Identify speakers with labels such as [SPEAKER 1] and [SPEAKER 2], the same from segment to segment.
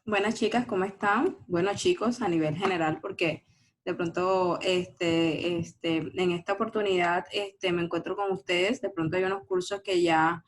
[SPEAKER 1] Buenas chicas, ¿cómo están? Bueno chicos, a nivel general, porque de pronto en esta oportunidad me encuentro con ustedes. De pronto hay unos cursos que ya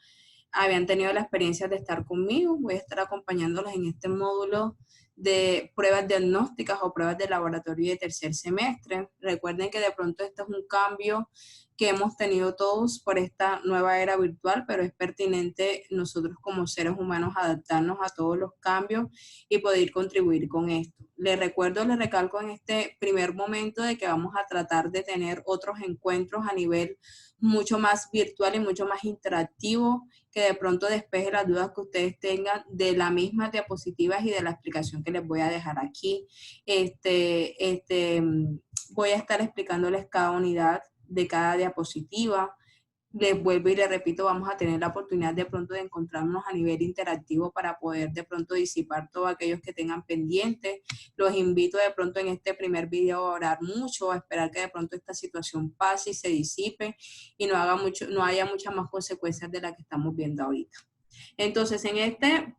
[SPEAKER 1] habían tenido la experiencia de estar conmigo. Voy a estar acompañándolos en este módulo de pruebas diagnósticas o pruebas de laboratorio de tercer semestre. Recuerden que de pronto este es un cambio que hemos tenido todos por esta nueva era virtual, pero es pertinente nosotros como seres humanos adaptarnos a todos los cambios y poder contribuir con esto. Les recuerdo, les recalco en este primer momento de que vamos a tratar de tener otros encuentros a nivel mucho más virtual y mucho más interactivo, que de pronto despeje las dudas que ustedes tengan de las mismas diapositivas y de la explicación que les voy a dejar aquí. Voy a estar explicándoles cada unidad de cada diapositiva. Les vuelvo y les repito, vamos a tener la oportunidad de pronto de encontrarnos a nivel interactivo para poder de pronto disipar todos aquellos que tengan pendientes. Los invito de pronto en este primer video a orar mucho, a esperar que de pronto esta situación pase y se disipe y no haya muchas más consecuencias de las que estamos viendo ahorita. Entonces, en este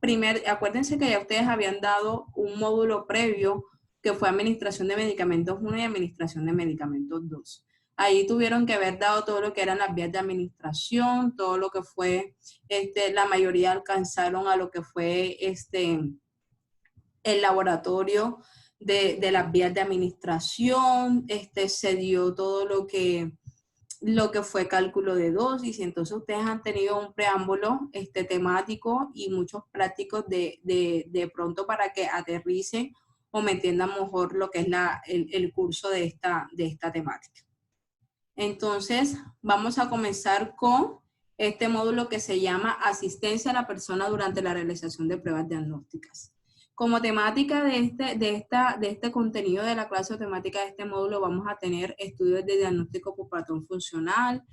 [SPEAKER 1] acuérdense que ya ustedes habían dado un módulo previo que fue Administración de Medicamentos 1 y Administración de Medicamentos 2. Ahí tuvieron que haber dado todo lo que eran las vías de administración, todo lo que fue, la mayoría alcanzaron a lo que fue el laboratorio de las vías de administración, se dio todo lo que fue cálculo de dosis, y entonces ustedes han tenido un preámbulo temático y muchos prácticos de pronto para que aterricen o me entiendan mejor lo que es el curso de esta temática. Entonces, vamos a comenzar con este módulo que se llama Asistencia a la persona durante la realización de pruebas diagnósticas. Como temática de este contenido de la clase o temática de este módulo, vamos a tener estudios de diagnóstico por patrón funcional,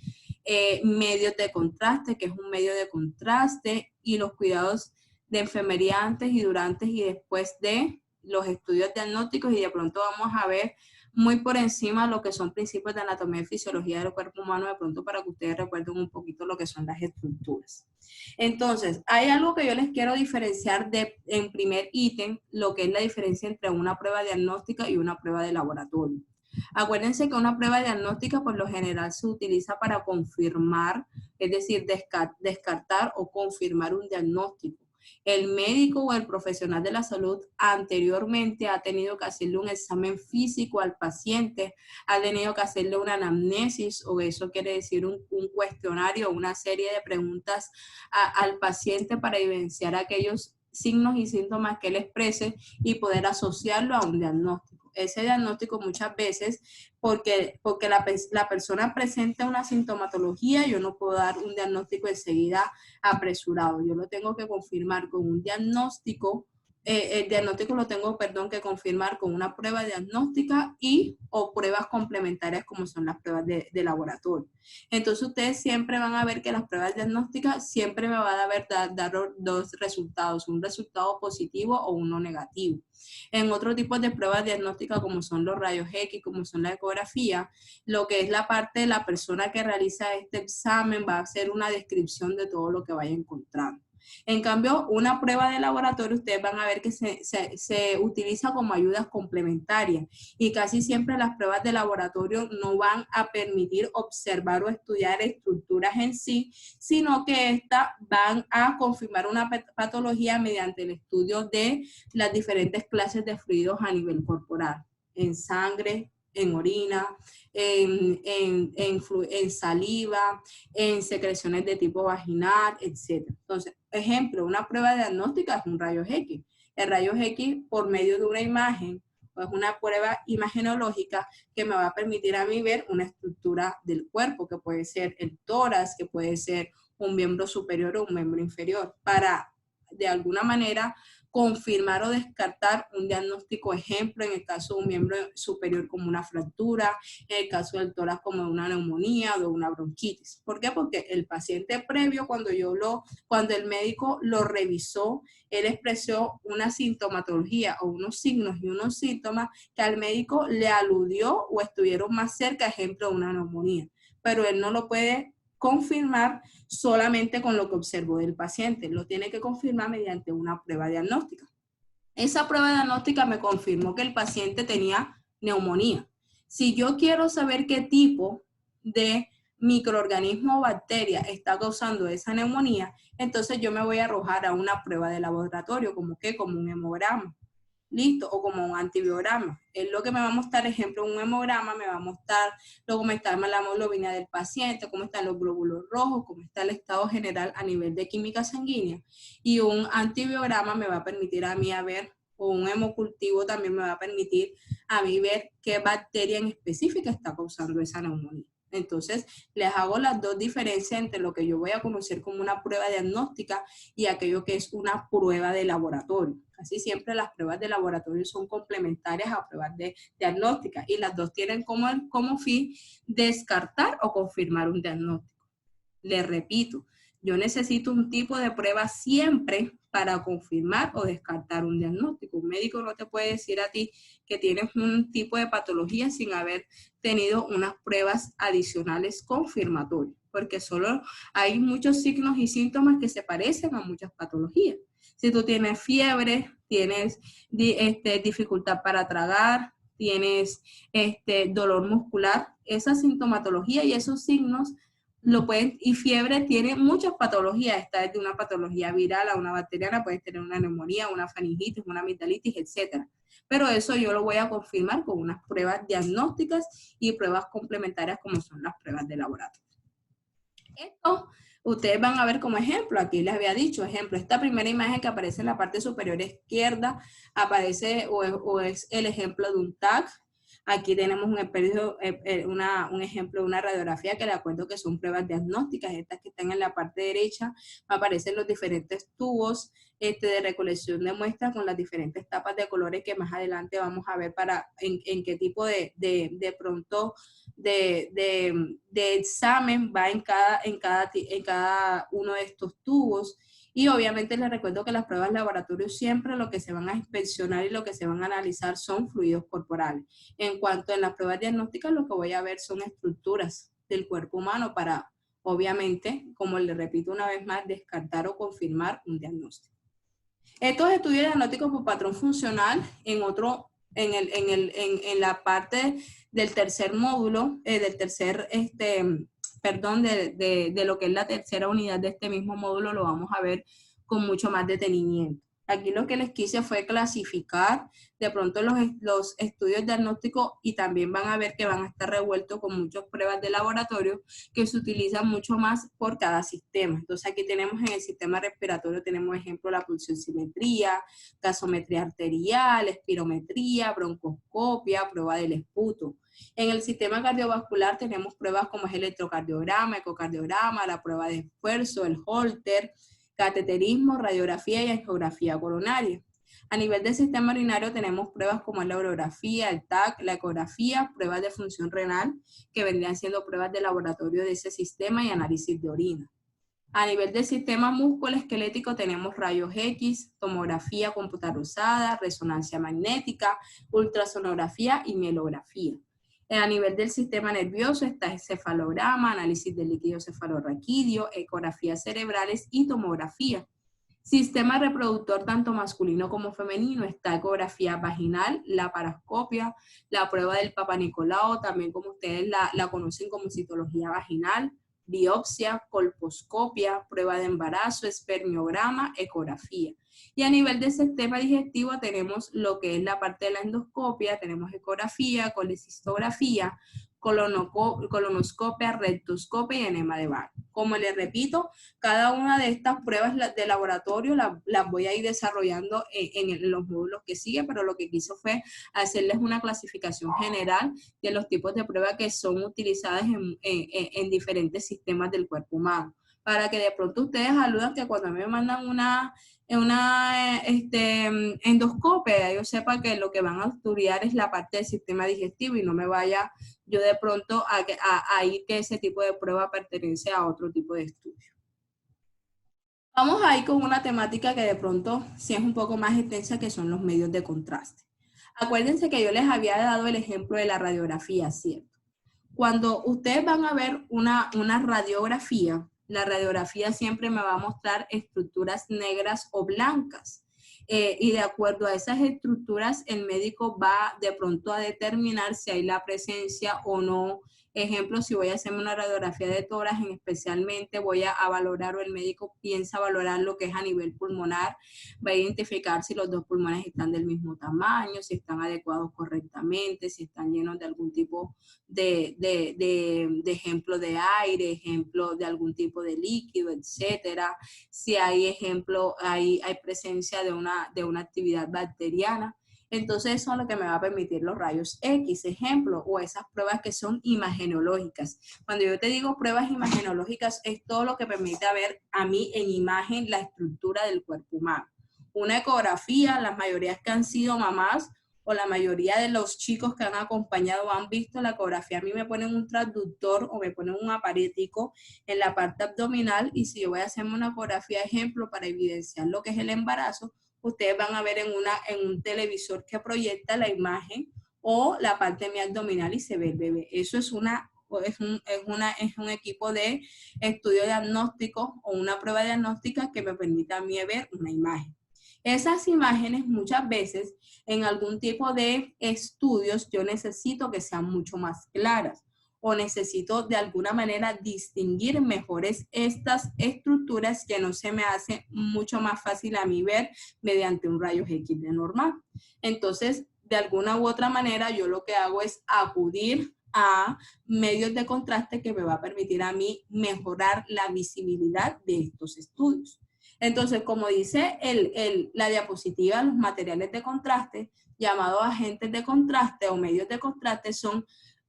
[SPEAKER 1] medios de contraste, que es un medio de contraste, y los cuidados de enfermería antes y durante y después de los estudios diagnósticos, y de pronto vamos a ver muy por encima lo que son principios de anatomía y fisiología del cuerpo humano, de pronto para que ustedes recuerden un poquito lo que son las estructuras. Entonces, hay algo que yo les quiero diferenciar en primer ítem, lo que es la diferencia entre una prueba diagnóstica y una prueba de laboratorio. Acuérdense que una prueba diagnóstica por lo general se utiliza para confirmar, es decir, descartar o confirmar un diagnóstico. El médico o el profesional de la salud anteriormente ha tenido que hacerle un examen físico al paciente, ha tenido que hacerle una anamnesis, o eso quiere decir un cuestionario, una serie de preguntas al paciente para evidenciar aquellos signos y síntomas que él exprese y poder asociarlo a un diagnóstico. Ese diagnóstico muchas veces, porque la persona presenta una sintomatología, yo no puedo dar un diagnóstico enseguida apresurado. Yo lo tengo que confirmar con un diagnóstico, el diagnóstico lo tengo, perdón, que confirmar con una prueba diagnóstica y o pruebas complementarias como son las pruebas de laboratorio. Entonces ustedes siempre van a ver que las pruebas diagnósticas siempre me van a dar dos resultados, un resultado positivo o uno negativo. En otro tipo de pruebas diagnósticas como son los rayos X, como son la ecografía, lo que es la parte de la persona que realiza este examen va a hacer una descripción de todo lo que vaya encontrando. En cambio, una prueba de laboratorio, ustedes van a ver que se utiliza como ayudas complementarias, y casi siempre las pruebas de laboratorio no van a permitir observar o estudiar estructuras en sí, sino que estas van a confirmar una patología mediante el estudio de las diferentes clases de fluidos a nivel corporal, en sangre, en orina, en saliva, en secreciones de tipo vaginal, etc. Entonces, ejemplo, una prueba diagnóstica es un rayos X. El rayos X, por medio de una imagen, es una prueba imagenológica que me va a permitir a mí ver una estructura del cuerpo, que puede ser el tórax, que puede ser un miembro superior o un miembro inferior, para de alguna manera confirmar o descartar un diagnóstico, ejemplo, en el caso de un miembro superior como una fractura, en el caso del tórax como una neumonía o una bronquitis. ¿Por qué? Porque el paciente previo, cuando el médico lo revisó, él expresó una sintomatología o unos signos y unos síntomas que al médico le aludió o estuvieron más cerca, ejemplo, de una neumonía. Pero él no lo puede confirmar solamente con lo que observó del paciente, lo tiene que confirmar mediante una prueba diagnóstica. Esa prueba diagnóstica me confirmó que el paciente tenía neumonía. Si yo quiero saber qué tipo de microorganismo o bacteria está causando esa neumonía, entonces yo me voy a arrojar a una prueba de laboratorio, como un hemograma. Listo, o como un antibiograma. Es lo que me va a mostrar, ejemplo, un hemograma me va a mostrar cómo está la hemoglobina del paciente, cómo están los glóbulos rojos, cómo está el estado general a nivel de química sanguínea. Y un antibiograma me va a permitir a mí a ver, o un hemocultivo también me va a permitir a mí ver qué bacteria en específica está causando esa neumonía. Entonces, les hago las dos diferencias entre lo que yo voy a conocer como una prueba diagnóstica y aquello que es una prueba de laboratorio. Casi siempre las pruebas de laboratorio son complementarias a pruebas de diagnóstica y las dos tienen como fin descartar o confirmar un diagnóstico. Les repito, yo necesito un tipo de prueba siempre para confirmar o descartar un diagnóstico. Un médico no te puede decir a ti que tienes un tipo de patología sin haber tenido unas pruebas adicionales confirmatorias, porque solo hay muchos signos y síntomas que se parecen a muchas patologías. Si tú tienes fiebre, tienes dificultad para tragar, tienes dolor muscular, esa sintomatología y esos signos y fiebre tiene muchas patologías, está desde una patología viral a una bacteriana, puedes tener una neumonía, una faringitis, una amigdalitis, etc. Pero eso yo lo voy a confirmar con unas pruebas diagnósticas y pruebas complementarias como son las pruebas de laboratorio. Esto ustedes van a ver como ejemplo, aquí les había dicho, ejemplo, esta primera imagen que aparece en la parte superior izquierda, aparece o es el ejemplo de un TAC. Aquí tenemos un ejemplo de una radiografía que les acuerdo que son pruebas diagnósticas, estas que están en la parte derecha, aparecen los diferentes tubos de recolección de muestras con las diferentes tapas de colores que más adelante vamos a ver en qué tipo de examen va en cada uno de estos tubos. Y obviamente les recuerdo que las pruebas de laboratorio siempre lo que se van a inspeccionar y lo que se van a analizar son fluidos corporales. En cuanto a las pruebas diagnósticas, lo que voy a ver son estructuras del cuerpo humano para, obviamente, como les repito una vez más, descartar o confirmar un diagnóstico. Estos estudios diagnósticos por patrón funcional en la parte del tercer módulo, de lo que es la tercera unidad de este mismo módulo, lo vamos a ver con mucho más detenimiento. Aquí lo que les quise fue clasificar de pronto los estudios diagnósticos y también van a ver que van a estar revueltos con muchas pruebas de laboratorio que se utilizan mucho más por cada sistema. Entonces aquí tenemos en el sistema respiratorio, tenemos ejemplo la pulsioximetría, gasometría arterial, espirometría, broncoscopia, prueba del esputo. En el sistema cardiovascular tenemos pruebas como es el electrocardiograma, ecocardiograma, la prueba de esfuerzo, el Holter, cateterismo, radiografía y angiografía coronaria. A nivel del sistema urinario tenemos pruebas como la urografía, el TAC, la ecografía, pruebas de función renal, que vendrían siendo pruebas de laboratorio de ese sistema y análisis de orina. A nivel del sistema musculoesquelético tenemos rayos X, tomografía computarizada, resonancia magnética, ultrasonografía y mielografía. A nivel del sistema nervioso está encefalograma, análisis del líquido cefalorraquídeo, ecografías cerebrales y tomografía. Sistema reproductor tanto masculino como femenino, está ecografía vaginal, la paroscopia, la prueba del Papa Nicolau, también como ustedes la conocen como citología vaginal, biopsia, colposcopia, prueba de embarazo, espermiograma, ecografía. Y a nivel del sistema digestivo tenemos lo que es la parte de la endoscopia, tenemos ecografía, colecistografía, colonoscopia, rectoscopia y enema de Barr. Como les repito, cada una de estas pruebas de laboratorio las voy a ir desarrollando en los módulos que siguen, pero lo que quiso fue hacerles una clasificación general de los tipos de pruebas que son utilizadas en diferentes sistemas del cuerpo humano, para que de pronto ustedes aludan que cuando a mí me mandan una endoscopia, yo sepa que lo que van a estudiar es la parte del sistema digestivo y no me vaya yo de pronto a ir que ese tipo de prueba pertenece a otro tipo de estudio. Vamos a ir con una temática que de pronto sí es un poco más extensa, que son los medios de contraste. Acuérdense que yo les había dado el ejemplo de la radiografía, ¿cierto? Cuando ustedes van a ver una radiografía, la radiografía siempre me va a mostrar estructuras negras o blancas. y de acuerdo a esas estructuras, el médico va de pronto a determinar si hay la presencia o no. Ejemplo, si voy a hacerme una radiografía de tórax, especialmente voy a valorar, o el médico piensa valorar lo que es a nivel pulmonar, va a identificar si los dos pulmones están del mismo tamaño, si están adecuados correctamente, si están llenos de algún tipo de ejemplo de aire, ejemplo de algún tipo de líquido, etcétera. Si hay ejemplo, hay presencia de una actividad bacteriana. Entonces eso es lo que me va a permitir los rayos X, ejemplo, o esas pruebas que son imagenológicas. Cuando yo te digo pruebas imagenológicas, es todo lo que permite ver a mí en imagen la estructura del cuerpo humano. Una ecografía, las mayorías que han sido mamás o la mayoría de los chicos que han acompañado han visto la ecografía, a mí me ponen un transductor o me ponen un aparético en la parte abdominal, y si yo voy a hacerme una ecografía, ejemplo, para evidenciar lo que es el embarazo, ustedes van a ver en un televisor que proyecta la imagen o la parte de mi abdominal y se ve el bebé. Eso es un equipo de estudio diagnóstico o una prueba diagnóstica que me permite a mí ver una imagen. Esas imágenes muchas veces en algún tipo de estudios yo necesito que sean mucho más claras o necesito de alguna manera distinguir mejores estas estructuras que no se me hace mucho más fácil a mí ver mediante un rayos X de normal. Entonces, de alguna u otra manera, yo lo que hago es acudir a medios de contraste que me va a permitir a mí mejorar la visibilidad de estos estudios. Entonces, como dice la diapositiva, los materiales de contraste, llamados agentes de contraste o medios de contraste, son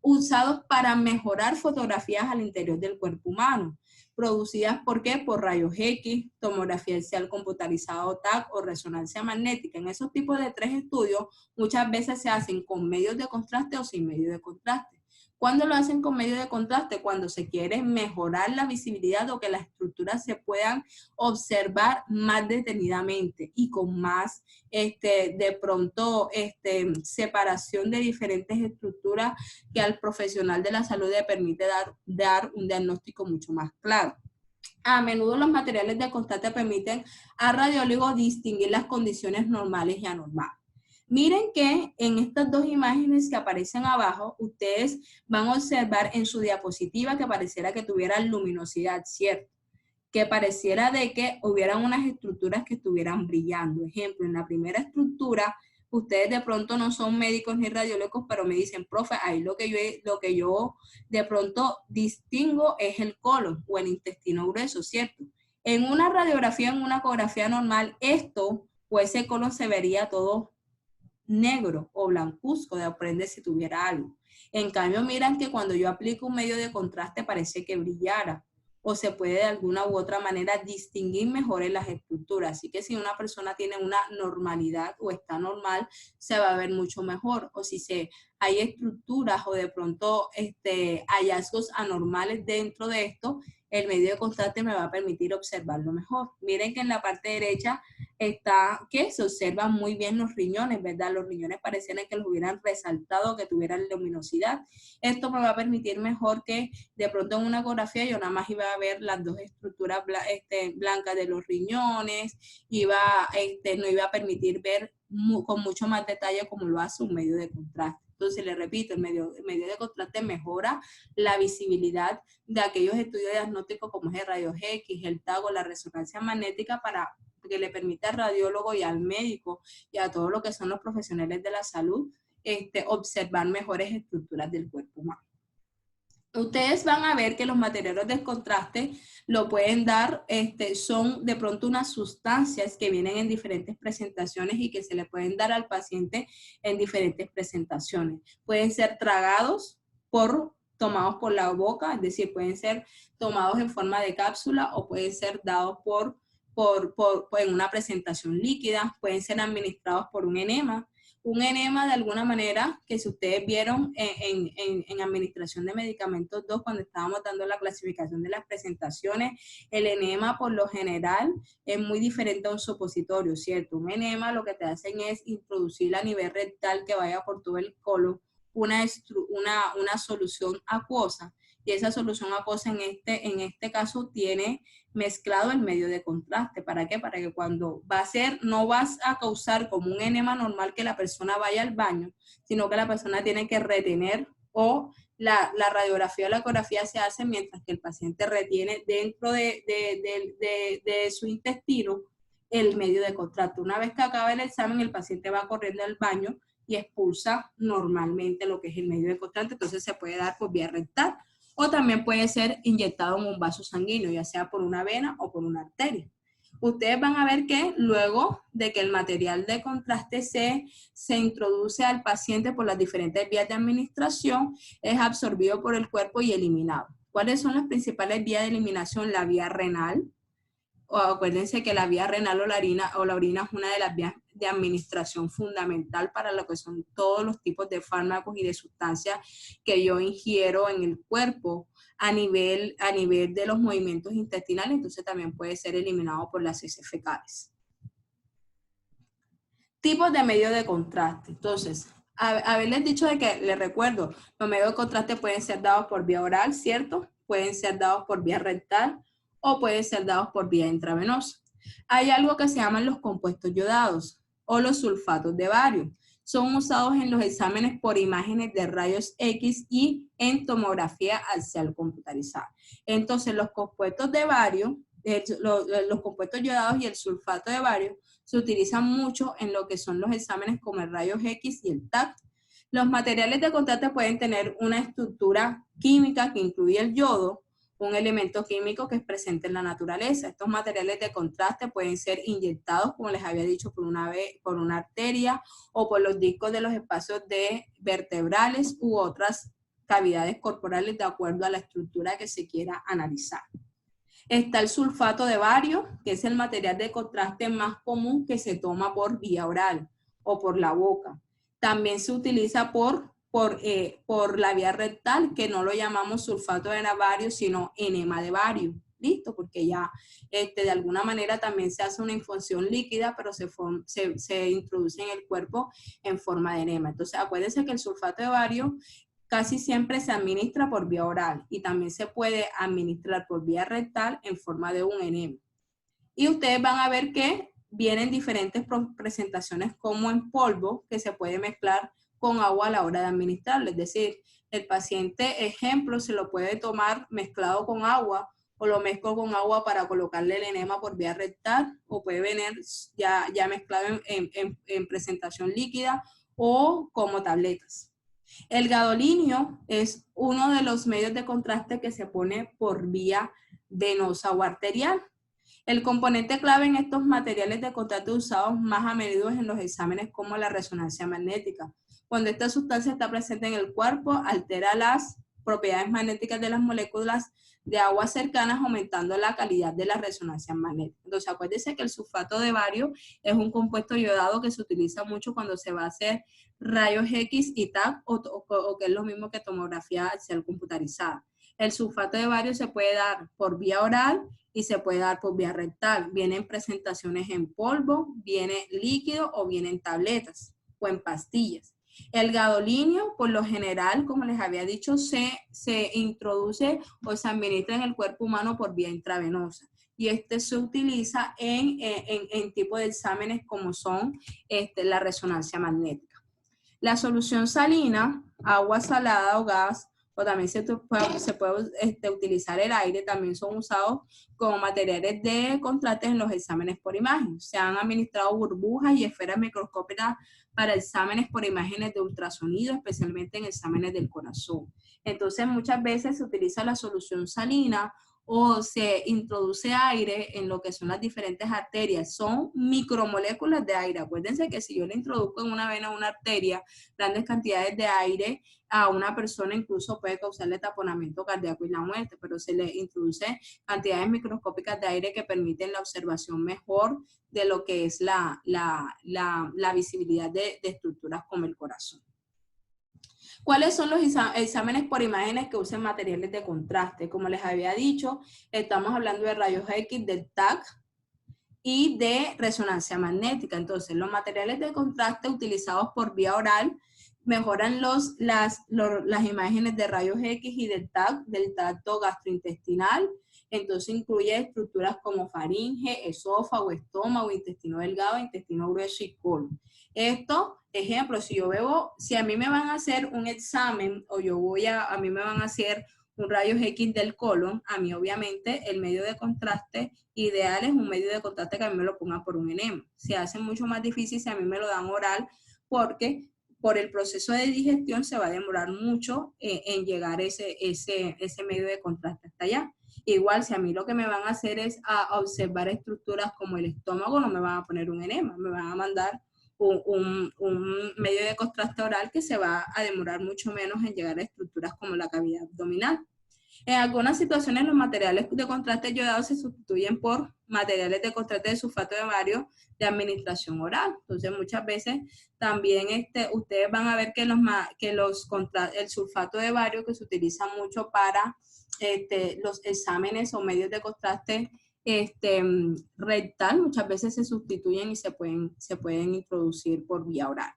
[SPEAKER 1] usados para mejorar fotografías al interior del cuerpo humano, producidas ¿por qué? Por rayos X, tomografía axial computarizada o TAC o resonancia magnética. En esos tipos de 3 estudios muchas veces se hacen con medios de contraste o sin medios de contraste. ¿Cuándo lo hacen con medios de contraste? Cuando se quiere mejorar la visibilidad o que las estructuras se puedan observar más detenidamente y con más, de pronto, separación de diferentes estructuras que al profesional de la salud le permite dar un diagnóstico mucho más claro. A menudo los materiales de contraste permiten al radiólogo distinguir las condiciones normales y anormales. Miren que en estas 2 imágenes que aparecen abajo, ustedes van a observar en su diapositiva que pareciera que tuvieran luminosidad, ¿cierto? Que pareciera de que hubieran unas estructuras que estuvieran brillando. Ejemplo, en la primera estructura, ustedes de pronto no son médicos ni radiólogos, pero me dicen, profe, ahí lo que yo de pronto distingo es el colon o el intestino grueso, ¿cierto? En una radiografía, en una ecografía normal, esto o ese colon se vería todo negro o blancuzco, depende si tuviera algo. En cambio, miran que cuando yo aplico un medio de contraste parece que brillara, o se puede de alguna u otra manera distinguir mejor en las estructuras. Así que si una persona tiene una normalidad o está normal, se va a ver mucho mejor. O si hay estructuras o de pronto hallazgos anormales dentro de esto, el medio de contraste me va a permitir observarlo mejor. Miren que en la parte derecha está que se observan muy bien los riñones, ¿verdad? Los riñones parecieran que los hubieran resaltado, que tuvieran luminosidad. Esto me va a permitir mejor que de pronto en una ecografía yo nada más iba a ver las 2 estructuras blancas de los riñones, no iba a permitir ver con mucho más detalle como lo hace un medio de contraste. Entonces, le repito, el medio de contraste mejora la visibilidad de aquellos estudios diagnósticos como es el rayos X, el TAC o la resonancia magnética para que le permita al radiólogo y al médico y a todos los que son los profesionales de la salud observar mejores estructuras del cuerpo humano. Ustedes van a ver que los materiales de contraste lo pueden dar, son de pronto unas sustancias que vienen en diferentes presentaciones y que se le pueden dar al paciente en diferentes presentaciones. Pueden ser tragados tomados por la boca, es decir, pueden ser tomados en forma de cápsula o pueden ser dados en una presentación líquida, pueden ser administrados por un enema. Un enema de alguna manera, que si ustedes vieron en administración de medicamentos 2, cuando estábamos dando la clasificación de las presentaciones, el enema por lo general es muy diferente a un supositorio, ¿cierto? Un enema lo que te hacen es introducir a nivel rectal que vaya por todo el colon una solución acuosa y esa solución acuosa en este caso tiene mezclado el medio de contraste. ¿Para qué? Para que cuando no vas a causar como un enema normal que la persona vaya al baño, sino que la persona tiene que retener o la radiografía o la ecografía se hace mientras que el paciente retiene dentro de su intestino el medio de contraste. Una vez que acaba el examen, el paciente va corriendo al baño y expulsa normalmente lo que es el medio de contraste, entonces se puede dar por vía rectal o también puede ser inyectado en un vaso sanguíneo, ya sea por una vena o por una arteria. Ustedes van a ver que luego de que el material de contraste se introduce al paciente por las diferentes vías de administración, es absorbido por el cuerpo y eliminado. ¿Cuáles son las principales vías de eliminación? La vía renal. O acuérdense que la vía renal o la orina es una de las vías de administración fundamental para lo que son todos los tipos de fármacos y de sustancias que yo ingiero en el cuerpo a nivel de los movimientos intestinales, entonces también puede ser eliminado por las heces fecales. Tipos de medios de contraste. Entonces, haberles dicho de que, les recuerdo, los medios de contraste pueden ser dados por vía oral, ¿cierto? Pueden ser dados por vía rectal o pueden ser dados por vía intravenosa. Hay algo que se llaman los compuestos yodados o los sulfatos de bario. Son usados en los exámenes por imágenes de rayos X y en tomografía computarizada. Entonces, los compuestos de bario, los compuestos yodados y el sulfato de bario se utilizan mucho en lo que son los exámenes como el rayos X y el TAC. Los materiales de contraste pueden tener una estructura química que incluye el yodo, un elemento químico que es presente en la naturaleza. Estos materiales de contraste pueden ser inyectados, como les había dicho, por una arteria o por los discos de los espacios vertebrales u otras cavidades corporales de acuerdo a la estructura que se quiera analizar. Está el sulfato de bario, que es el material de contraste más común que se toma por vía oral o por la boca. También se utiliza por la vía rectal, que no lo llamamos sulfato de bario, sino enema de bario. ¿Listo? Porque ya de alguna manera también se hace una infusión líquida, pero se introduce en el cuerpo en forma de enema. Entonces, acuérdense que el sulfato de bario casi siempre se administra por vía oral y también se puede administrar por vía rectal en forma de un enema. Y ustedes van a ver que vienen diferentes presentaciones como en polvo que se puede mezclar con agua a la hora de administrarlo. Es decir, el paciente, ejemplo, se lo puede tomar mezclado con agua o lo mezclo con agua para colocarle el enema por vía rectal o puede venir ya mezclado en presentación líquida o como tabletas. El gadolinio es uno de los medios de contraste que se pone por vía venosa o arterial. El componente clave en estos materiales de contraste usados más a menudo en los exámenes como la resonancia magnética. Cuando esta sustancia está presente en el cuerpo, altera las propiedades magnéticas de las moléculas de agua cercanas, aumentando la calidad de la resonancia magnética. Entonces, acuérdense que el sulfato de bario es un compuesto yodado que se utiliza mucho cuando se va a hacer rayos X y TAC, o que es lo mismo que tomografía axial computarizada. El sulfato de bario se puede dar por vía oral y se puede dar por vía rectal. Viene en presentaciones en polvo, viene líquido o viene en tabletas o en pastillas. El gadolinio, por lo general, como les había dicho, se introduce o se administra en el cuerpo humano por vía intravenosa. Y se utiliza en tipo de exámenes como son la resonancia magnética. La solución salina, agua salada o gas, o también se puede utilizar el aire, también son usados como materiales de contraste en los exámenes por imagen. Se han administrado burbujas y esferas microscópicas para exámenes por imágenes de ultrasonido, especialmente en exámenes del corazón. Entonces, muchas veces se utiliza la solución salina o se introduce aire en lo que son las diferentes arterias. Son micromoléculas de aire. Acuérdense que si yo le introduzco en una vena o una arteria grandes cantidades de aire, a una persona incluso puede causarle taponamiento cardíaco y la muerte, pero se le introduce cantidades microscópicas de aire que permiten la observación mejor de lo que es la visibilidad de estructuras como el corazón. ¿Cuáles son los exámenes por imágenes que usan materiales de contraste? Como les había dicho, estamos hablando de rayos X, del TAC y de resonancia magnética. Entonces, los materiales de contraste utilizados por vía oral mejoran las imágenes de rayos X y del tracto gastrointestinal. Entonces incluye estructuras como faringe, esófago, estómago, intestino delgado, intestino grueso y colon. Esto, ejemplo, si a mí me van a hacer un examen o a mí me van a hacer un rayos X del colon, a mí obviamente el medio de contraste ideal es un medio de contraste que a mí me lo pongan por un enema. Se hace mucho más difícil si a mí me lo dan oral, porque por el proceso de digestión se va a demorar mucho en llegar ese medio de contraste hasta allá. Igual, si a mí lo que me van a hacer es a observar estructuras como el estómago, no me van a poner un enema, me van a mandar un medio de contraste oral que se va a demorar mucho menos en llegar a estructuras como la cavidad abdominal. En algunas situaciones los materiales de contraste yodado se sustituyen por materiales de contraste de sulfato de bario de administración oral. Entonces muchas veces también ustedes van a ver que el sulfato de bario, que se utiliza mucho para los exámenes o medios de contraste rectal, muchas veces se sustituyen y se pueden introducir por vía oral.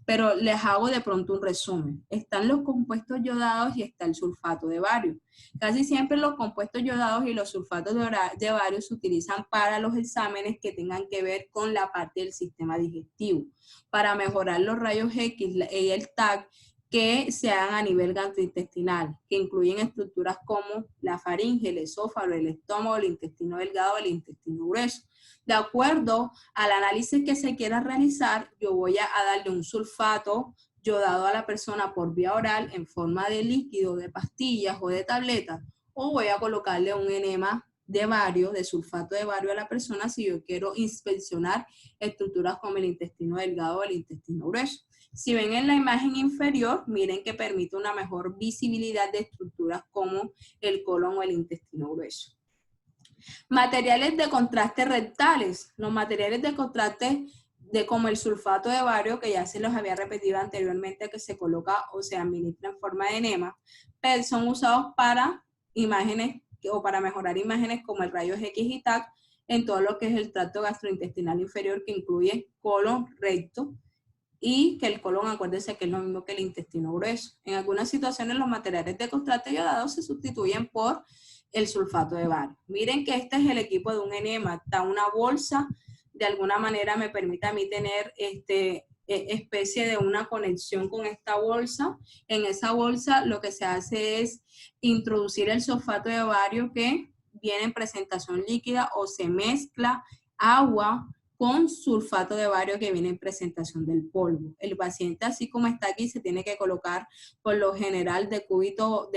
[SPEAKER 1] Pero les hago de pronto un resumen. Están los compuestos yodados y está el sulfato de bario. Casi siempre los compuestos yodados y los sulfatos de bario se utilizan para los exámenes que tengan que ver con la parte del sistema digestivo, para mejorar los rayos X y el TAC que se hagan a nivel gastrointestinal, que incluyen estructuras como la faringe, el esófago, el estómago, el intestino delgado, el intestino grueso. De acuerdo al análisis que se quiera realizar, yo voy a darle un sulfato yodado a la persona por vía oral en forma de líquido, de pastillas o de tabletas, o voy a colocarle un enema de bario, de sulfato de bario a la persona si yo quiero inspeccionar estructuras como el intestino delgado o el intestino grueso. Si ven en la imagen inferior, miren que permite una mejor visibilidad de estructuras como el colon o el intestino grueso. Materiales de contraste rectales. Los materiales de contraste como el sulfato de bario, que ya se los había repetido anteriormente, que se coloca o se administra en forma de enema, pero son usados para imágenes o para mejorar imágenes como el rayos X y TAC en todo lo que es el tracto gastrointestinal inferior, que incluye colon, recto, y que el colon, acuérdense que es lo mismo que el intestino grueso. En algunas situaciones los materiales de contraste yodado se sustituyen por el sulfato de bario. Miren que este es el equipo de un enema, está una bolsa, de alguna manera me permite a mí tener especie de una conexión con esta bolsa. En esa bolsa lo que se hace es introducir el sulfato de bario que viene en presentación líquida o se mezcla agua con sulfato de bario que viene en presentación del polvo. El paciente, así como está aquí, se tiene que colocar por lo general de cúbito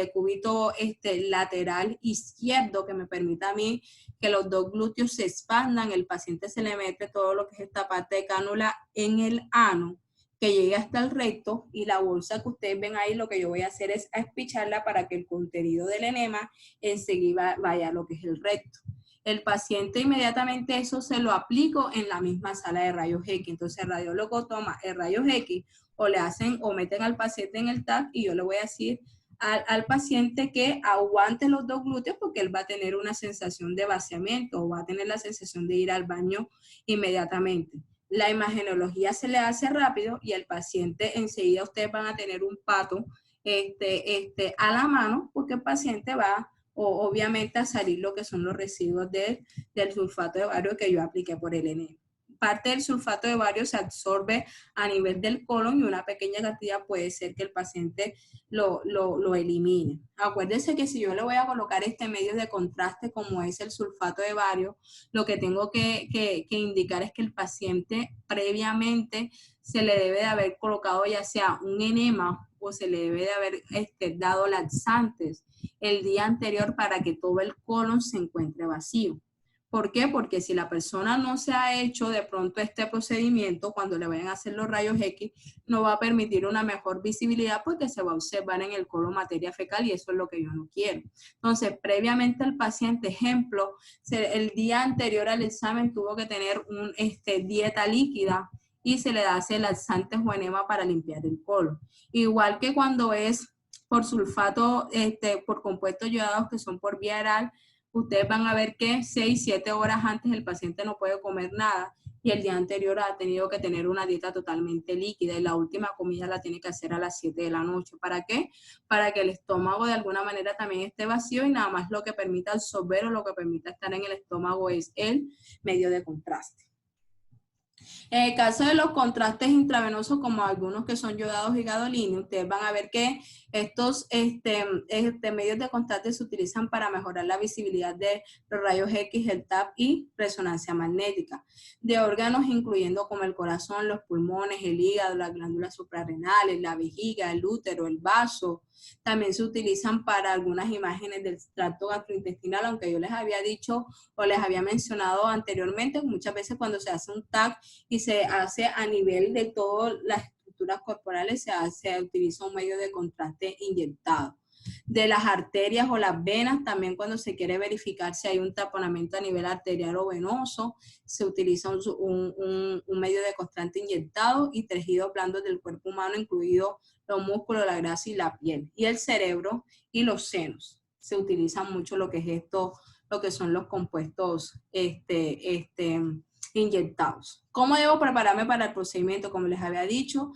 [SPEAKER 1] lateral izquierdo, que me permita a mí que los dos glúteos se expandan. El paciente se le mete todo lo que es esta parte de cánula en el ano, que llegue hasta el recto, y la bolsa que ustedes ven ahí, lo que yo voy a hacer es espicharla para que el contenido del enema enseguida vaya a lo que es el recto. El paciente inmediatamente eso se lo aplico en la misma sala de rayos X. Entonces el radiólogo toma el rayos X o meten al paciente en el TAC, y yo le voy a decir al paciente que aguante los dos glúteos, porque él va a tener una sensación de vaciamiento o va a tener la sensación de ir al baño inmediatamente. La imagenología se le hace rápido y el paciente enseguida ustedes van a tener un pato a la mano, porque el paciente va obviamente a salir lo que son los residuos del sulfato de bario que yo apliqué por el enema. Parte del sulfato de bario se absorbe a nivel del colon y una pequeña cantidad puede ser que el paciente lo elimine. Acuérdense que si yo le voy a colocar este medio de contraste como es el sulfato de bario, lo que tengo que indicar es que el paciente previamente se le debe de haber colocado ya sea un enema o se le debe de haber dado laxantes el día anterior para que todo el colon se encuentre vacío. ¿Por qué? Porque si la persona no se ha hecho de pronto este procedimiento, cuando le vayan a hacer los rayos X, no va a permitir una mejor visibilidad porque se va a observar en el colon materia fecal y eso es lo que yo no quiero. Entonces, previamente el paciente, ejemplo, el día anterior al examen tuvo que tener dieta líquida y se le hace laxantes o enema para limpiar el colon. Igual que cuando es por sulfato, por compuestos yodados que son por vía oral, ustedes van a ver que 6-7 horas antes el paciente no puede comer nada y el día anterior ha tenido que tener una dieta totalmente líquida y la última comida la tiene que hacer a las 7 de la noche. ¿Para qué? Para que el estómago de alguna manera también esté vacío y nada más lo que permita absorber o lo que permita estar en el estómago es el medio de contraste. En el caso de los contrastes intravenosos, como algunos que son yodados y gadolinios, ustedes van a ver que estos medios de contraste se utilizan para mejorar la visibilidad de los rayos X, el TAP y resonancia magnética de órganos incluyendo como el corazón, los pulmones, el hígado, las glándulas suprarrenales, la vejiga, el útero, el vaso. También se utilizan para algunas imágenes del tracto gastrointestinal, aunque yo les había dicho o les había mencionado anteriormente, muchas veces cuando se hace un TAC y se hace a nivel de todas las estructuras corporales, se utiliza un medio de contraste inyectado. De las arterias o las venas, también cuando se quiere verificar si hay un taponamiento a nivel arterial o venoso, se utiliza un medio de contraste inyectado y tejidos blandos del cuerpo humano, incluido los músculos, la grasa y la piel. Y el cerebro y los senos. Se utiliza mucho lo que es esto, lo que son los compuestos inyectados. ¿Cómo debo prepararme para el procedimiento? Como les había dicho,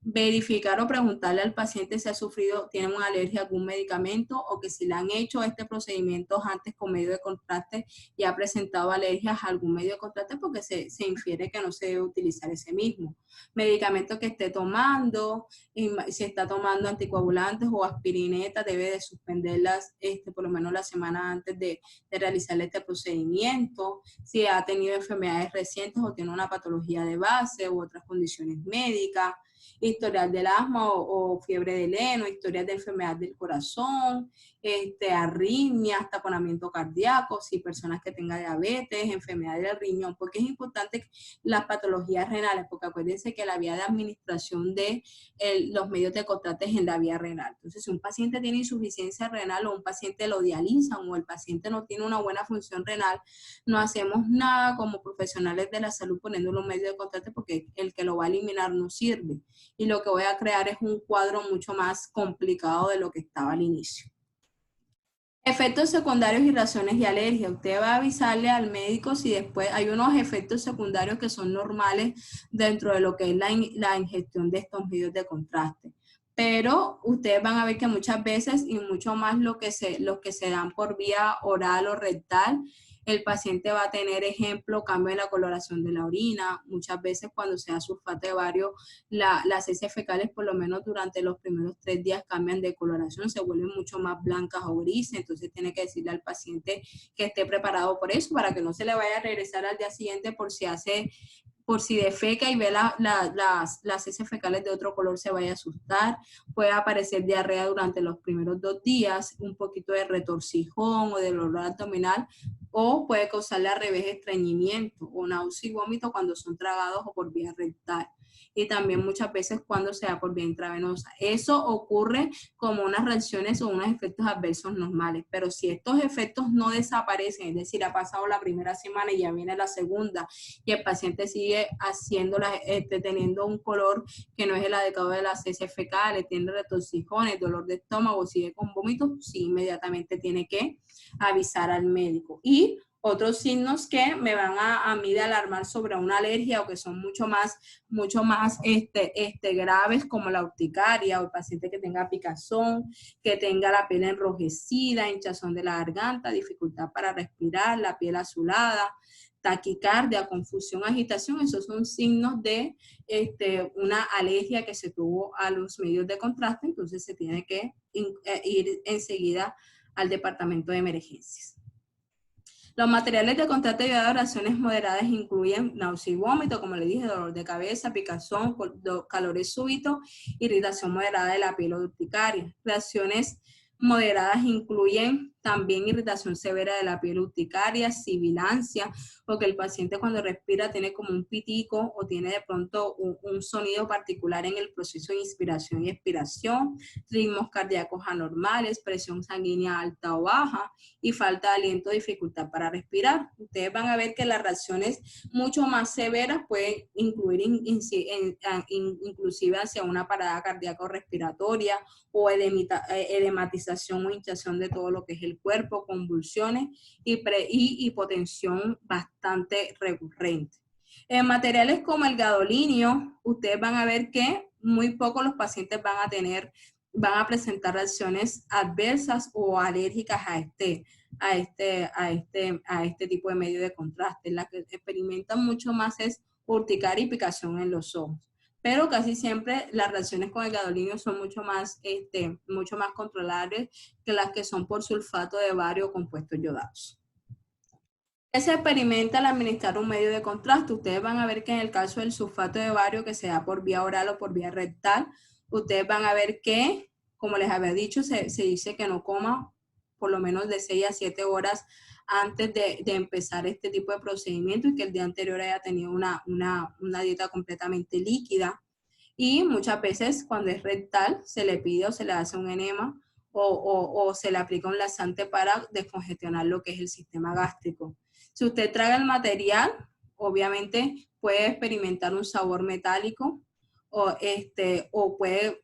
[SPEAKER 1] verificar o preguntarle al paciente si ha sufrido, tiene una alergia a algún medicamento o que si le han hecho este procedimiento antes con medio de contraste y ha presentado alergias a algún medio de contraste porque se infiere que no se debe utilizar ese mismo. Medicamento que esté tomando, si está tomando anticoagulantes o aspirinetas, debe de suspenderlas por lo menos la semana antes de realizarle este procedimiento. Si ha tenido enfermedades recientes o tiene una patología de base u otras condiciones médicas, historial del asma o fiebre del heno, historias de enfermedad del corazón, arritmias, taponamiento cardíaco, si personas que tengan diabetes, enfermedad del riñón, porque es importante las patologías renales, porque acuérdense que la vía de administración de los medios de contraste es en la vía renal. Entonces, si un paciente tiene insuficiencia renal o un paciente lo dializan o el paciente no tiene una buena función renal, no hacemos nada como profesionales de la salud poniendo un medio de contraste porque el que lo va a eliminar no sirve. Y lo que voy a crear es un cuadro mucho más complicado de lo que estaba al inicio. Efectos secundarios y reacciones y alergia. Usted va a avisarle al médico si después hay unos efectos secundarios que son normales dentro de lo que es la ingestión de estos medios de contraste. Pero ustedes van a ver que muchas veces, y mucho más los que se dan por vía oral o rectal, el paciente va a tener, ejemplo, cambio en la coloración de la orina. Muchas veces cuando se da sulfato de bario, las heces fecales, por lo menos durante los primeros 3 días, cambian de coloración, se vuelven mucho más blancas o grises. Entonces tiene que decirle al paciente que esté preparado por eso, para que no se le vaya a regresar al día siguiente por si defeca y ve las heces fecales de otro color, se vaya a asustar. Puede aparecer diarrea durante los primeros 2 días, un poquito de retorcijón o de dolor abdominal, o puede causarle al revés estreñimiento o náusea y vómito cuando son tragados o por vía rectal. Y también muchas veces cuando se da por vía intravenosa. Eso ocurre como unas reacciones o unos efectos adversos normales, pero si estos efectos no desaparecen, es decir, ha pasado la primera semana y ya viene la segunda y el paciente sigue teniendo un color que no es el adecuado de las heces fecales, tiene retorcijones, dolor de estómago, sigue con vómitos, sí, inmediatamente tiene que avisar al médico. Y otros signos que me van a mí de alarmar sobre una alergia o que son mucho más graves, como la urticaria o el paciente que tenga picazón, que tenga la piel enrojecida, hinchazón de la garganta, dificultad para respirar, la piel azulada, taquicardia, confusión, agitación. Esos son signos de una alergia que se tuvo a los medios de contraste. Entonces se tiene que ir enseguida al departamento de emergencias. Los materiales de contraste de reacciones moderadas incluyen náusea y vómito, como le dije, dolor de cabeza, picazón, calores súbitos, irritación moderada de la piel o urticaria. Reacciones moderadas incluyen también irritación severa de la piel, urticaria, sibilancia, porque el paciente cuando respira tiene como un pitico o tiene de pronto un sonido particular en el proceso de inspiración y expiración, ritmos cardíacos anormales, presión sanguínea alta o baja y falta de aliento, dificultad para respirar. Ustedes van a ver que las reacciones mucho más severas pueden incluir inclusive hacia una parada cardíaco respiratoria o edematización o hinchazón de todo lo que es el cuerpo, convulsiones y hipotensión bastante recurrente. En materiales como el gadolinio, ustedes van a ver que muy pocos los pacientes van a presentar reacciones adversas o alérgicas a este tipo de medio de contraste. La que experimentan mucho más es urticaria y picación en los ojos. Pero casi siempre las reacciones con el gadolinio son mucho más controlables que las que son por sulfato de bario o compuestos yodados. ¿Qué se experimenta al administrar un medio de contraste? Ustedes van a ver que en el caso del sulfato de bario, que se da por vía oral o por vía rectal, ustedes van a ver que, como les había dicho, se dice que no coma por lo menos de 6 a 7 horas antes de empezar este tipo de procedimiento y que el día anterior haya tenido una dieta completamente líquida. Y muchas veces cuando es rectal se le pide o se le hace un enema o se le aplica un laxante para descongestionar lo que es el sistema gástrico. Si usted traga el material, obviamente puede experimentar un sabor metálico o puede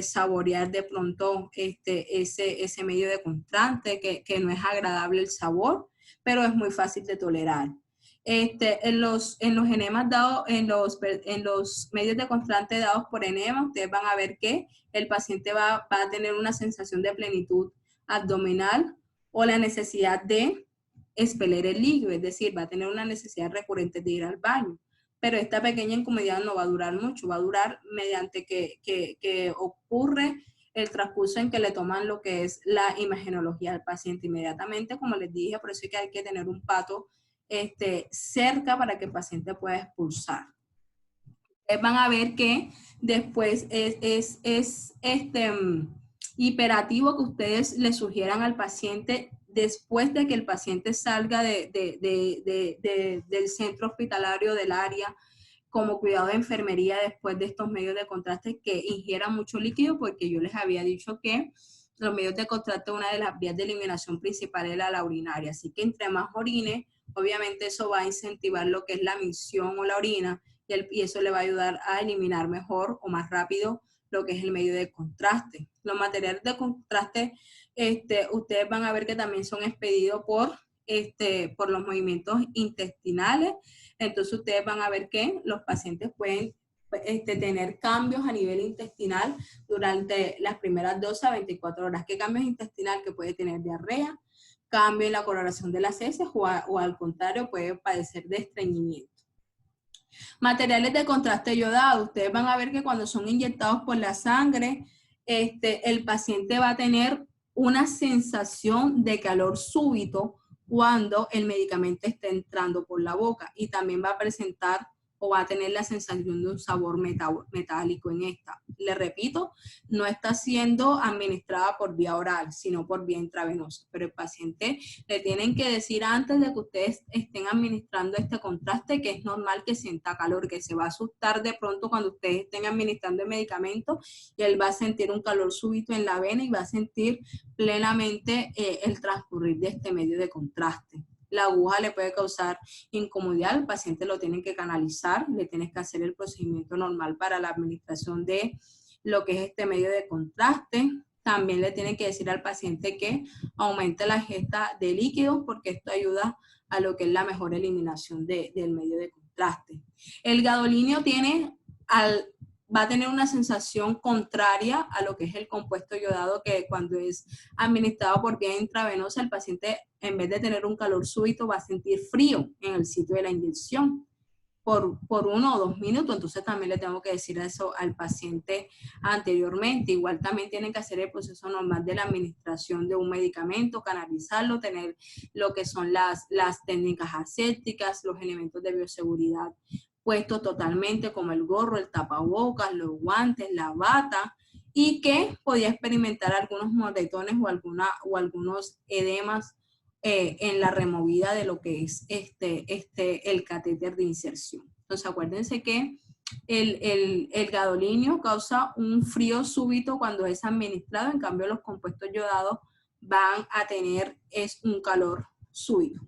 [SPEAKER 1] saborear de pronto ese medio de contraste que no es agradable el sabor, pero es muy fácil de tolerar. En los enemas dados, en los medios de contraste dados por enema, ustedes van a ver que el paciente va a tener una sensación de plenitud abdominal o la necesidad de expeler el líquido, es decir, va a tener una necesidad recurrente de ir al baño. Pero esta pequeña incomodidad no va a durar mucho, va a durar mediante que ocurre el transcurso en que le toman lo que es la imagenología al paciente inmediatamente, como les dije, por eso es que hay que tener un pato cerca para que el paciente pueda expulsar. Ustedes van a ver que después es hiperativo que ustedes le sugieran al paciente después de que el paciente salga del centro hospitalario del área como cuidado de enfermería después de estos medios de contraste que ingiera mucho líquido, porque yo les había dicho que los medios de contraste, una de las vías de eliminación principal es la urinaria, así que entre más orine, obviamente eso va a incentivar lo que es la micción o la orina y eso le va a ayudar a eliminar mejor o más rápido lo que es el medio de contraste. Los materiales de contraste, ustedes van a ver que también son expedidos por los movimientos intestinales, entonces ustedes van a ver que los pacientes pueden tener cambios a nivel intestinal durante las primeras 12 a 24 horas. ¿Qué cambios intestinal? Que puede tener diarrea, cambio en la coloración de las heces o al contrario puede padecer de estreñimiento. Materiales de contraste yodado. Ustedes van a ver que cuando son inyectados por la sangre, el paciente va a tener una sensación de calor súbito cuando el medicamento esté entrando por la boca y también va a presentar o va a tener la sensación de un sabor metálico en esta. Le repito, no está siendo administrada por vía oral, sino por vía intravenosa, pero el paciente le tienen que decir antes de que ustedes estén administrando este contraste que es normal que sienta calor, que se va a asustar de pronto cuando ustedes estén administrando el medicamento y él va a sentir un calor súbito en la vena y va a sentir plenamente el transcurrir de este medio de contraste. La aguja le puede causar incomodidad, el paciente lo tienen que canalizar, le tienes que hacer el procedimiento normal para la administración de lo que es este medio de contraste. También le tienen que decir al paciente que aumente la ingesta de líquidos porque esto ayuda a lo que es la mejor eliminación del medio de contraste. El gadolinio va a tener una sensación contraria a lo que es el compuesto yodado, que cuando es administrado por vía intravenosa, el paciente en vez de tener un calor súbito va a sentir frío en el sitio de la inyección por 1 o 2 minutos, entonces también le tengo que decir eso al paciente anteriormente. Igual también tienen que hacer el proceso normal de la administración de un medicamento, canalizarlo, tener lo que son las técnicas asépticas, los elementos de bioseguridad puesto totalmente como el gorro, el tapabocas, los guantes, la bata, y que podía experimentar algunos moretones o algunos edemas en la removida de lo que es el catéter de inserción. Entonces acuérdense que el gadolinio causa un frío súbito cuando es administrado, en cambio los compuestos yodados van a tener un calor súbito.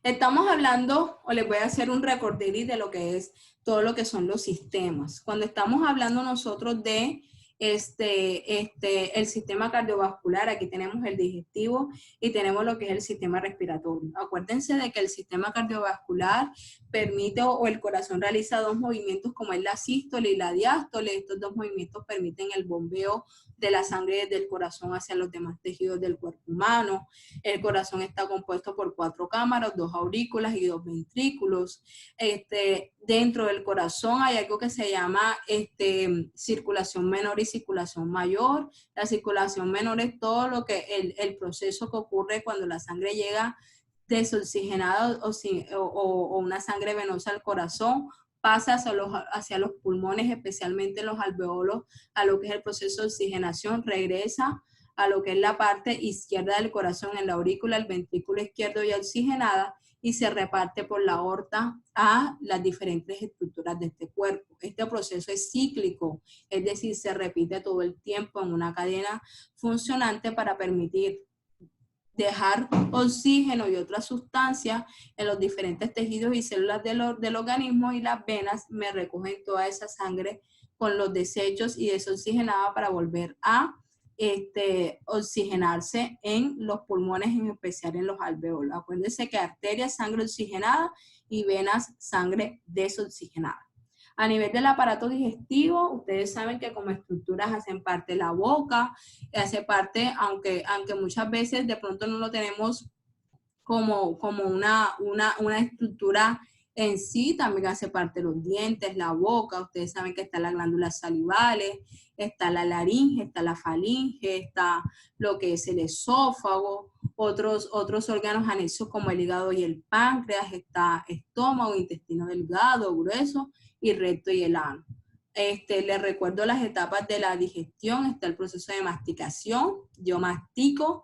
[SPEAKER 1] Estamos hablando, o les voy a hacer un recorderis de lo que es todo lo que son los sistemas. Cuando estamos hablando nosotros de el sistema cardiovascular, aquí tenemos el digestivo y tenemos lo que es el sistema respiratorio. Acuérdense de que el sistema cardiovascular permite o el corazón realiza dos movimientos como es la sístole y la diástole. Estos dos movimientos permiten el bombeo de la sangre desde el corazón hacia los demás tejidos del cuerpo humano. El corazón está compuesto por 4 cámaras, 2 aurículas y 2 ventrículos. Dentro del corazón hay algo que se llama circulación menor y circulación mayor. La circulación menor es todo lo que el proceso que ocurre cuando la sangre llega desoxigenada o una sangre venosa al corazón, pasa hacia los pulmones, especialmente los alveolos, a lo que es el proceso de oxigenación, regresa a lo que es la parte izquierda del corazón, en la aurícula, el ventrículo izquierdo ya oxigenada, y se reparte por la aorta a las diferentes estructuras de este cuerpo. Este proceso es cíclico, es decir, se repite todo el tiempo en una cadena funcionante para permitir dejar oxígeno y otras sustancias en los diferentes tejidos y células del organismo, y las venas me recogen toda esa sangre con los desechos y desoxigenada para volver a oxigenarse en los pulmones, en especial en los alveolos. Acuérdense que arterias, sangre oxigenada, y venas, sangre desoxigenada. A nivel del aparato digestivo, ustedes saben que como estructuras hacen parte la boca, hace parte, aunque muchas veces de pronto no lo tenemos como una estructura en sí, también hace parte los dientes, la boca. Ustedes saben que están las glándulas salivales, está la laringe, está la faringe, está lo que es el esófago, otros órganos anexos como el hígado y el páncreas, está estómago, intestino delgado, grueso, y recto y el ano. Les recuerdo las etapas de la digestión. Está el proceso de masticación. Yo mastico,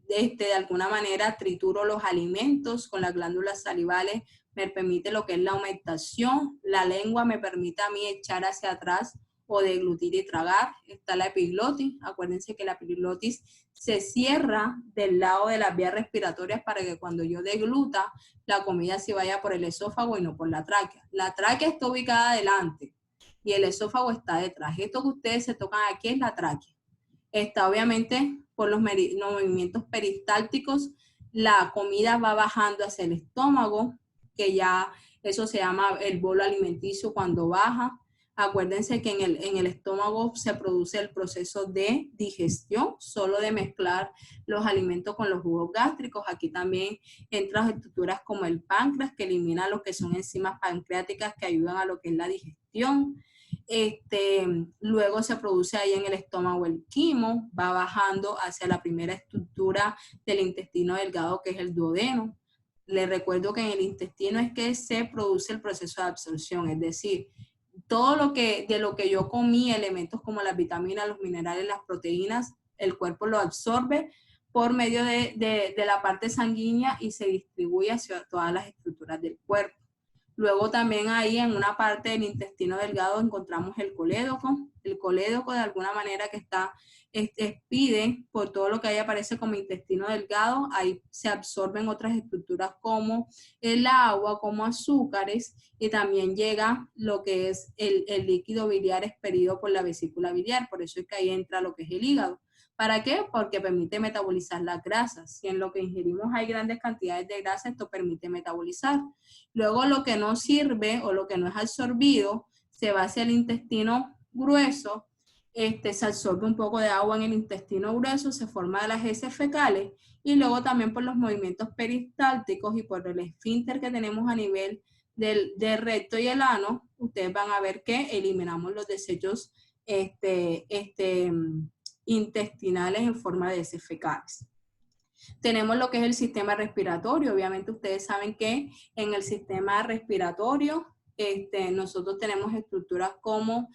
[SPEAKER 1] de alguna manera trituro los alimentos con las glándulas salivales, me permite lo que es la aumentación. La lengua me permite a mí echar hacia atrás o deglutir y tragar. Está la epiglotis. Acuérdense que la epiglotis se cierra del lado de las vías respiratorias para que cuando yo degluta, la comida se vaya por el esófago y no por la tráquea. La tráquea está ubicada adelante y el esófago está detrás. Esto que ustedes se tocan aquí es la tráquea. Está obviamente por los movimientos peristálticos, la comida va bajando hacia el estómago, que ya eso se llama el bolo alimenticio cuando baja. Acuérdense que en el estómago se produce el proceso de digestión, solo de mezclar los alimentos con los jugos gástricos. Aquí también entran estructuras como el páncreas, que elimina lo que son enzimas pancreáticas que ayudan a lo que es la digestión. Luego se produce ahí en el estómago el quimo, va bajando hacia la primera estructura del intestino delgado, que es el duodeno. Les recuerdo que en el intestino es que se produce el proceso de absorción, es decir, todo de lo que yo comí, elementos como las vitaminas, los minerales, las proteínas, el cuerpo lo absorbe por medio de la parte sanguínea y se distribuye hacia todas las estructuras del cuerpo. Luego también ahí en una parte del intestino delgado encontramos el colédoco. El colédoco de alguna manera que expide por todo lo que ahí aparece como intestino delgado. Ahí se absorben otras estructuras como el agua, como azúcares, y también llega lo que es el líquido biliar expelido por la vesícula biliar. Por eso es que ahí entra lo que es el hígado. ¿Para qué? Porque permite metabolizar las grasas. Si en lo que ingerimos hay grandes cantidades de grasa, esto permite metabolizar. Luego lo que no sirve o lo que no es absorbido se va hacia el intestino grueso, se absorbe un poco de agua en el intestino grueso, se forman las heces fecales, y luego también por los movimientos peristálticos y por el esfínter que tenemos a nivel del recto y el ano, ustedes van a ver que eliminamos los desechos intestinales en forma de heces fecales. Tenemos lo que es el sistema respiratorio. Obviamente ustedes saben que en el sistema respiratorio nosotros tenemos estructuras como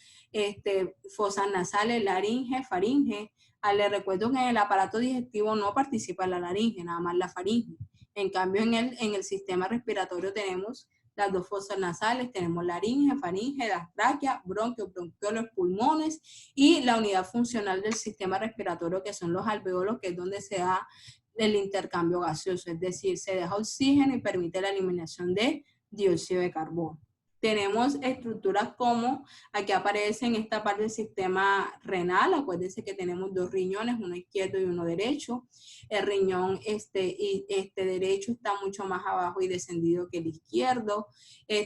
[SPEAKER 1] fosas nasales, laringe, faringe. Les recuerdo que en el aparato digestivo no participa la laringe, nada más la faringe. En cambio en el sistema respiratorio tenemos las dos fosas nasales, tenemos laringe, faringe, las tráqueas, bronquios, bronquiolos, pulmones, y la unidad funcional del sistema respiratorio, que son los alveolos, que es donde se da el intercambio gaseoso, es decir, se deja oxígeno y permite la eliminación de dióxido de carbono. Tenemos estructuras como, aquí aparece en esta parte del sistema renal, acuérdense que tenemos dos riñones, uno izquierdo y uno derecho. El riñón derecho está mucho más abajo y descendido que el izquierdo.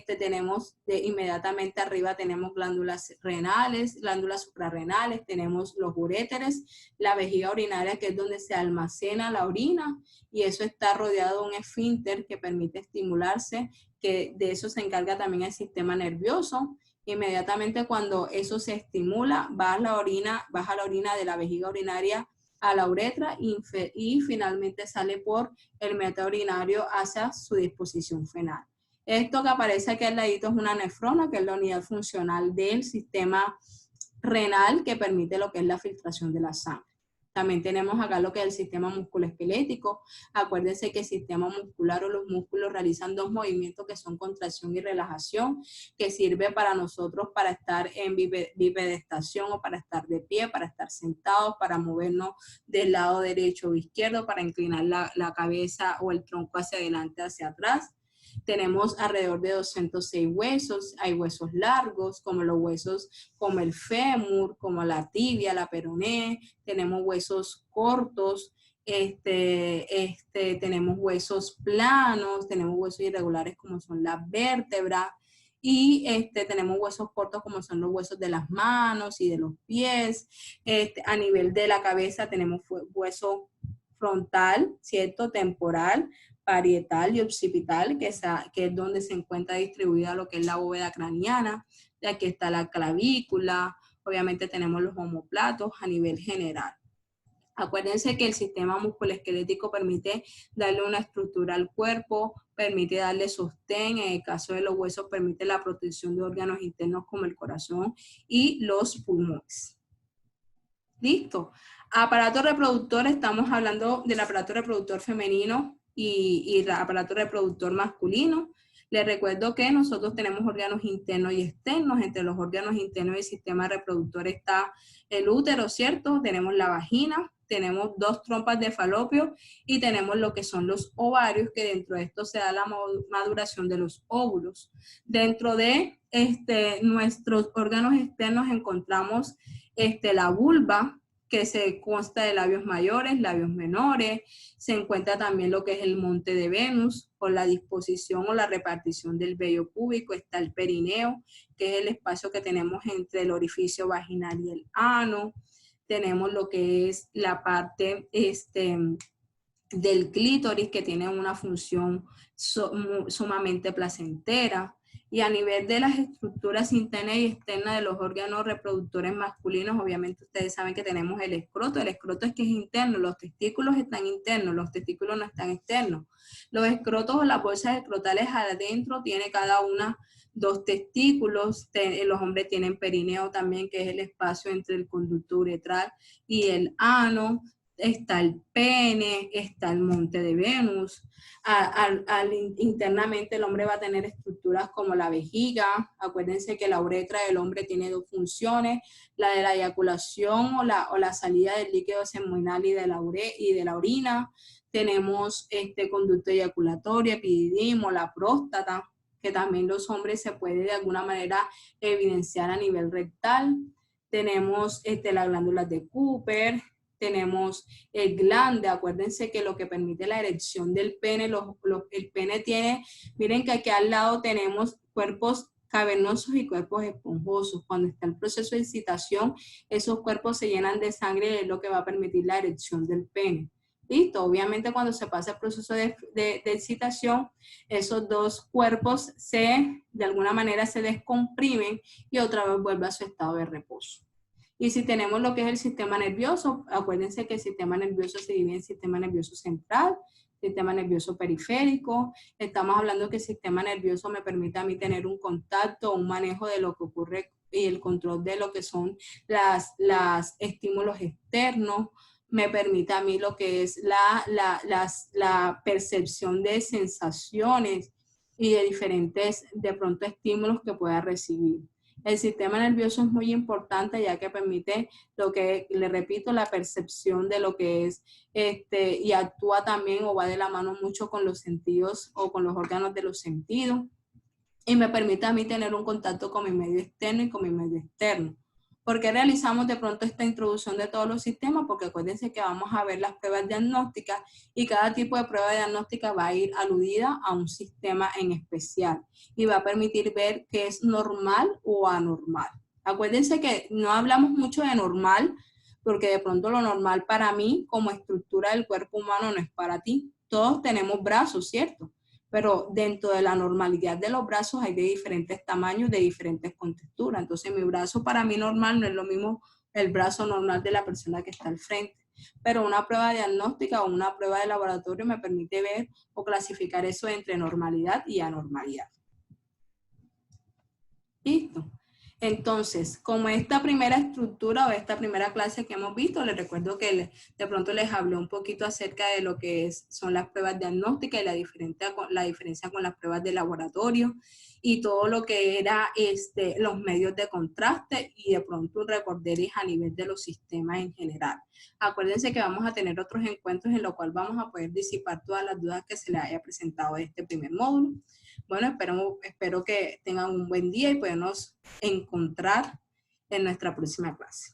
[SPEAKER 1] Tenemos inmediatamente arriba tenemos glándulas renales, glándulas suprarrenales, tenemos los uréteres, la vejiga urinaria que es donde se almacena la orina y eso está rodeado de un esfínter que permite estimularse, que de eso se encarga también el sistema nervioso. Inmediatamente cuando eso se estimula, baja la orina de la vejiga urinaria a la uretra y finalmente sale por el meta urinario hacia su disposición final. Esto que aparece aquí al ladito es una nefrona, que es la unidad funcional del sistema renal que permite lo que es la filtración de la sangre. También tenemos acá lo que es el sistema musculoesquelético. Acuérdense que el sistema muscular o los músculos realizan dos movimientos que son contracción y relajación, que sirve para nosotros para estar en bipedestación o para estar de pie, para estar sentados, para movernos del lado derecho o izquierdo, para inclinar la cabeza o el tronco hacia adelante, hacia atrás. Tenemos alrededor de 206 huesos, hay huesos largos, como los huesos como el fémur, como la tibia, la peroné, tenemos huesos cortos, tenemos huesos planos, tenemos huesos irregulares como son las vértebras, y tenemos huesos cortos como son los huesos de las manos y de los pies. A nivel de la cabeza tenemos hueso frontal, ¿cierto? Temporal, parietal y occipital, que es donde se encuentra distribuida lo que es la bóveda craneana. De aquí está la clavícula, obviamente tenemos los omóplatos a nivel general. Acuérdense que el sistema musculoesquelético permite darle una estructura al cuerpo, permite darle sostén, en el caso de los huesos permite la protección de órganos internos como el corazón y los pulmones. ¿Listo? Aparato reproductor, estamos hablando del aparato reproductor femenino y el aparato reproductor masculino. Les recuerdo que nosotros tenemos órganos internos y externos. Entre los órganos internos del sistema reproductor está el útero, ¿cierto? Tenemos la vagina, tenemos dos trompas de falopio y tenemos lo que son los ovarios, que dentro de esto se da la maduración de los óvulos. Dentro de nuestros órganos externos encontramos la vulva, que se consta de labios mayores, labios menores. Se encuentra también lo que es el monte de Venus, por la disposición o la repartición del vello púbico. Está el perineo, que es el espacio que tenemos entre el orificio vaginal y el ano. Tenemos lo que es la parte del clítoris, que tiene una función sumamente placentera. Y a nivel de las estructuras internas y externas de los órganos reproductores masculinos, obviamente ustedes saben que tenemos el escroto. El escroto es que es interno, los testículos están internos, los testículos no están externos. Los escrotos o las bolsas escrotales adentro tiene cada una dos testículos. Los hombres tienen perineo también, que es el espacio entre el conducto uretral y el ano. Está el pene, está el monte de Venus. Internamente el hombre va a tener estructuras como la vejiga. Acuérdense que la uretra del hombre tiene dos funciones, la de la eyaculación o la salida del líquido seminal y de la orina. Tenemos conducto eyaculatorio, epididimo, la próstata, que también los hombres se puede de alguna manera evidenciar a nivel rectal. Tenemos las glándulas de Cooper. Tenemos el glande. Acuérdense que lo que permite la erección del pene, el pene tiene, miren que aquí al lado tenemos cuerpos cavernosos y cuerpos esponjosos. Cuando está el proceso de excitación, esos cuerpos se llenan de sangre y es lo que va a permitir la erección del pene. ¿Listo? Obviamente cuando se pasa el proceso de excitación, esos dos cuerpos de alguna manera se descomprimen y otra vez vuelve a su estado de reposo. Y si tenemos lo que es el sistema nervioso, acuérdense que el sistema nervioso se divide en sistema nervioso central, sistema nervioso periférico. Estamos hablando que el sistema nervioso me permite a mí tener un contacto, un manejo de lo que ocurre y el control de lo que son los estímulos externos. Me permite a mí lo que es la percepción de sensaciones y de diferentes, de pronto, estímulos que pueda recibir. El sistema nervioso es muy importante ya que permite lo que, le repito, la percepción de lo que es, y actúa también o va de la mano mucho con los sentidos o con los órganos de los sentidos. y me permite a mí tener un contacto con mi medio externo y con mi medio externo. ¿Por qué realizamos de pronto esta introducción de todos los sistemas? Porque acuérdense que vamos a ver las pruebas diagnósticas y cada tipo de prueba diagnóstica va a ir aludida a un sistema en especial y va a permitir ver qué es normal o anormal. Acuérdense que no hablamos mucho de normal porque de pronto lo normal para mí como estructura del cuerpo humano no es para ti. Todos tenemos brazos, ¿cierto? Pero dentro de la normalidad de los brazos hay de diferentes tamaños, de diferentes contexturas. Entonces mi brazo para mí normal no es lo mismo el brazo normal de la persona que está al frente. Pero una prueba diagnóstica o una prueba de laboratorio me permite ver o clasificar eso entre normalidad y anormalidad. ¿Listo? Entonces, como esta primera estructura o esta primera clase que hemos visto, les recuerdo que de pronto les hablé un poquito acerca de lo que son las pruebas diagnósticas y la diferencia con las pruebas de laboratorio y todo lo que era los medios de contraste y de pronto un recorderis a nivel de los sistemas en general. Acuérdense que vamos a tener otros encuentros en los cuales vamos a poder disipar todas las dudas que se les haya presentado de este primer módulo. Bueno, espero que tengan un buen día y podamos encontrar en nuestra próxima clase.